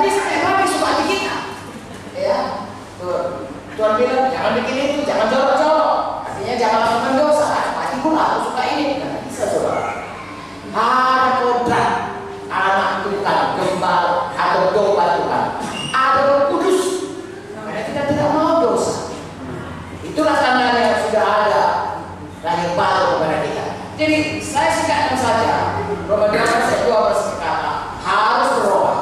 Jadi setiap hari suka hati kita. Ya, Tuhan bilang jangan bikin itu, jangan jorok-jorok. Artinya jangan lakukan dosa. Hati pula aku suka ini. Nah, bisa saudara. Ada kodrat anak Tuhan, gembala atau domba Tuhan. Ada Roh Kudus. Karena kita tidak mau dosa. Itulah tandanya yang sudah ada lahir baru kepada kita. Jadi saya singkatkan saja. Roma 12 ayat 12 berkata harus berubah.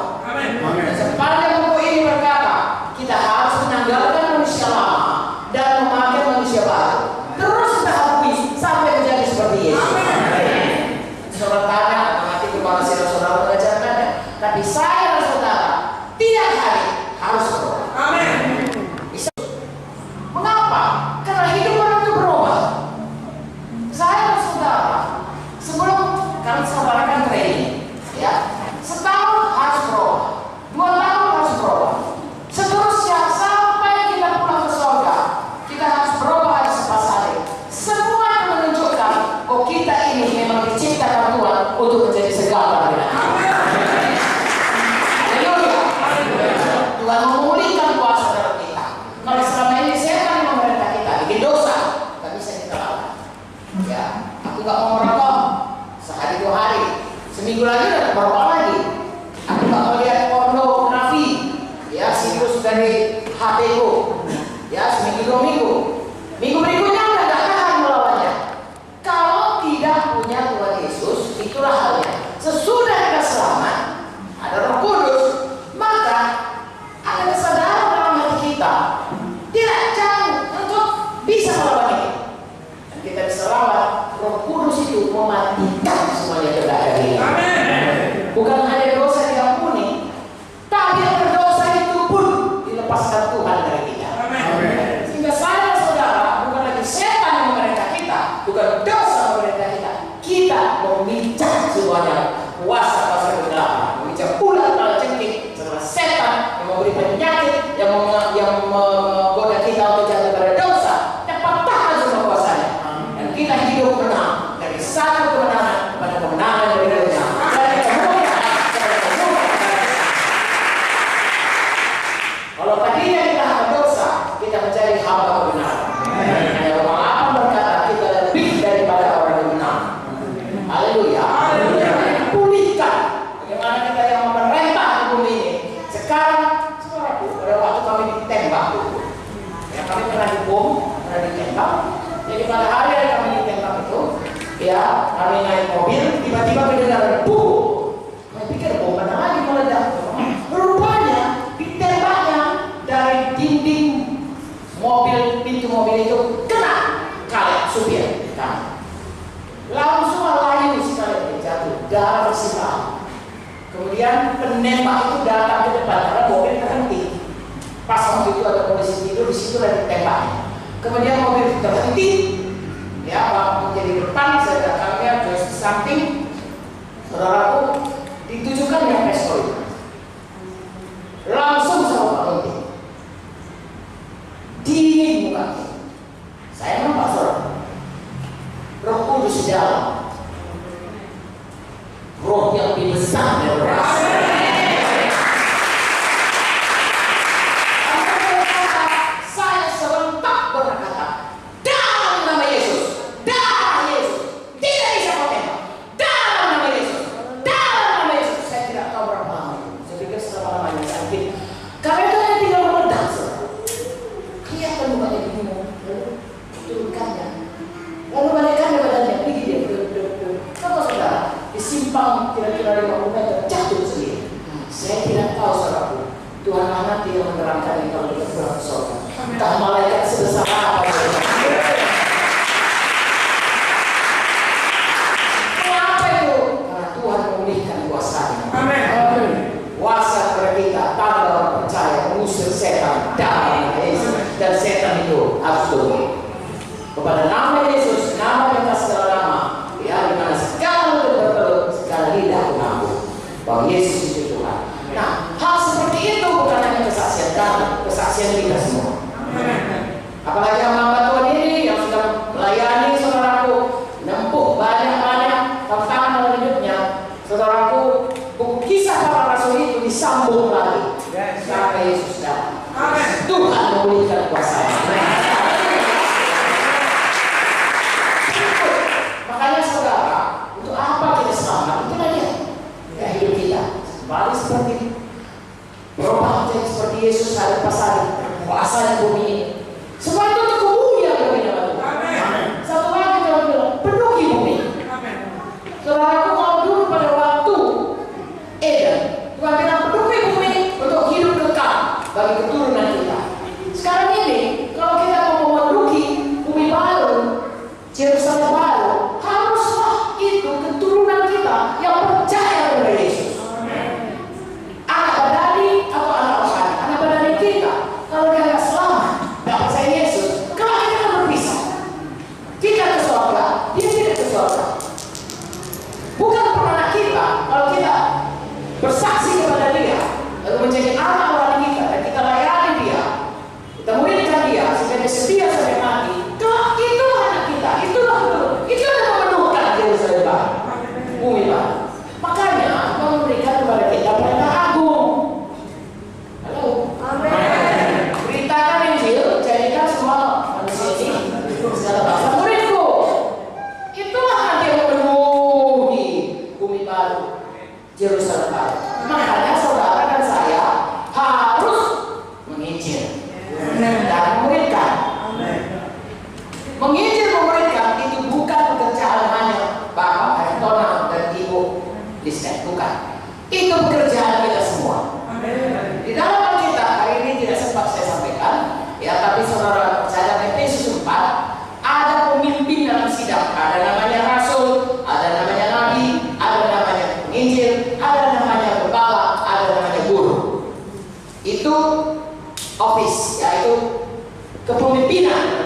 Dan sepanjang buku ini berkata kita harus menanggalkan manusia lama dan memakai manusia baru. Terus kita akui sampai menjadi seperti Yesus. Saudara tanya, nanti kepala saudara mengajarkannya. Tapi saya dan saudara tiap hari harus berubah. Amin. Mengapa? Karena hidup orang itu berubah. Saya dan saudara sebelum kami sampaikan training, ya, setahun harus berubah, 2 tahun harus berubah, seterusnya sampai kita pulang ke surga, kita harus berubah ada sepasang. Semua yang menunjukkan, oh kita ini memang diciptakan Tuhan untuk menjadi segala galanya. Haleluya. Tuhan memulihkan kuasa dalam kita. Kalau selama ini setan yang memerintah kita bikin dosa, tak bisa kita lawan. Ya, aku nggak mau merokok sehari 2 hari, seminggu lagi udah merokok lagi. Aku nggak mau lihat pornografi, ya situs dari HP ku, ya seminggu 2 minggu. Minggu berikutnya udah nggak tahan melawannya. Kalau tidak punya Tuhan Yesus, itulah halnya. Sesudah kita selamat, ada Roh Kudus, maka ada kesadaran dalam hati kita. Tidak jauh untuk bisa melawan itu. Dan kita bisa lawan. Roh Kudus itu mematikan semuanya yang ada di dalam. Bukan hanya dosa diampuni, tapi yang berdosa itu pun dilepaskan Tuhan dari kita. Sehingga saya dan saudara bukan lagi setan yang memerintah kita, bukan dosa memerintah kita. Kita memijak semuanya kuasa-kuasa kegelapan, memijak ular kepala jengking, setelah setan yang memberi penyakit, yang menggoda kita untuk jatuh pada dosa, dan patahkan semua kuasanya. Dan kita hidup menang dari satu kemenangan kepada kemenangan yang berikutnya. Dari kemuliaan kepada kemuliaan. Kalau tadinya kita hamba dosa, kita menjadi hamba kebenaran. Ada Roma 8 berkata kita lebih daripada orang yang benar. Haleluya. Pulihkan. Bagaimana kita yang memerintah di bumi ini. Sekarang, saudaraku, pada waktu kami ditembak dulu, ya kami pernah dibom, pernah ditembak. Jadi pada hari yang kami ditembak itu, ya kami naik mobil, tiba-tiba mendengar debu. Kami pikir bom mana lagi meledak. Rupanya ditembaknya dari dinding mobil, pintu mobil itu kena kaleng supir kami. Langsung layu sekali jatuh, darah bersimbah. Kemudian penembak itu datang ke depan karena mobil terhenti. Pas waktu itu ada polisi tidur, di situ lagi tembaknya. Kemudian mobil terhenti, ya waktu jadi depan, saya datangnya ke samping, saudaraku ditujukan yang pistol itu. Langsung sama Pak Lonti. Dingin mukanya. Saya nampak saudara. Roh Kudus di dalam. Roh yang lebih besar dari rasa. Saya serentak berkata, dalam nama Yesus, dalam Yesus, tidak bisa kau tembak. Dalam nama Yesus, dalam nama Yesus. Saya tidak tahu berapa lama. Saya pikir selama-lamanya sakit. Karena itu yang tinggal meledak. Kelihatan mukanya bingung. Turunkannya. Lalu balikkannya badannya, pergi dia. Kalau saudara disimpang kira-kira 50 meter jatuh sendiri. Saya tidak tahu saudaraku. Tuhan nanti yang menerangkan kalau kita pulang ke surga. Entah malaikat sebesar apa. Kenapa itu? Karena Tuhan memulihkan kuasanya. Amin. Kuasa kepada kita, tanda orang percaya mengusir setan dalam nama Yesus. Dan setan itu harus turun. Kepada nama Yesus, nama yang atas segala nama, ya, di mana segala mulut bertelut, segala lidah mengaku bahwa Yesus itu Tuhan. Nah, hal seperti itu bukan hanya kesaksian kami, kesaksian kita semua. Apalagi hamba Tuhan ini yang sudah melayani saudaraku, nempuh banyak-banyak tantangan dalam hidupnya, saudaraku, buku kisah para rasul itu disambung lagi. sampai Yesus datang. Tuhan memulihkan kuasanya. Makanya saudara, untuk apa kita selamat? Itu aja. Ya, hidup kita kembali seperti berubah menjadi seperti Yesus ada pasal kuasa di bumi ini. Semua itu untuk kemuliaan bagi nama Tuhan. Satu lagi Tuhan bilang, penuhi bumi. Saudaraku, kalau dulu pada waktu Eden, Tuhan bilang penuhi bumi untuk hidup kekal bagi keturunan kita. Sekarang ini, kalau kita mau memenuhi bumi baru, Yerusalem baru, haruslah itu keturunan kita yang percaya kepada Yesus. Anak badani atau anak rohani, anak badani kita, kalau dia nggak selamat, nggak percaya Yesus, kalau kita akan berpisah. Kita ke surga, dia tidak ke surga. Bukan pernah kita, kalau kita bersaksi kepada dia, lalu menjadi anak rohani kita, dan kita layani dia, kita muridkan dia, sehingga dia setia sampai mati. Kalau itu anak kita, itulah itu yang memenuhkan Yerusalem baru, bumi baru. Makanya Tuhan memberikan kepada kita perintah agung. Halo. Amin. Beritakan Injil, jadikan semua manusia ini segala bangsa muridku. Itulah nanti yang memenuhi bumi baru, Yerusalem baru. Makanya saudara dan saya harus menginjil dan memuridkan. Menginjil memuridkan itu bukan pekerjaan hanya Bapak Aritona dan Ibu Lisnet, bukan. Itu pekerjaan kita semua. Di dalam Alkitab hari ini tidak sempat saya sampaikan, ya, tapi saudara percaya Efesus 4 ada pemimpin dalam sidang, ada namanya rasul, ada namanya nabi, ada namanya penginjil, ada namanya gembala, ada namanya guru. Itu office, yaitu kepemimpinan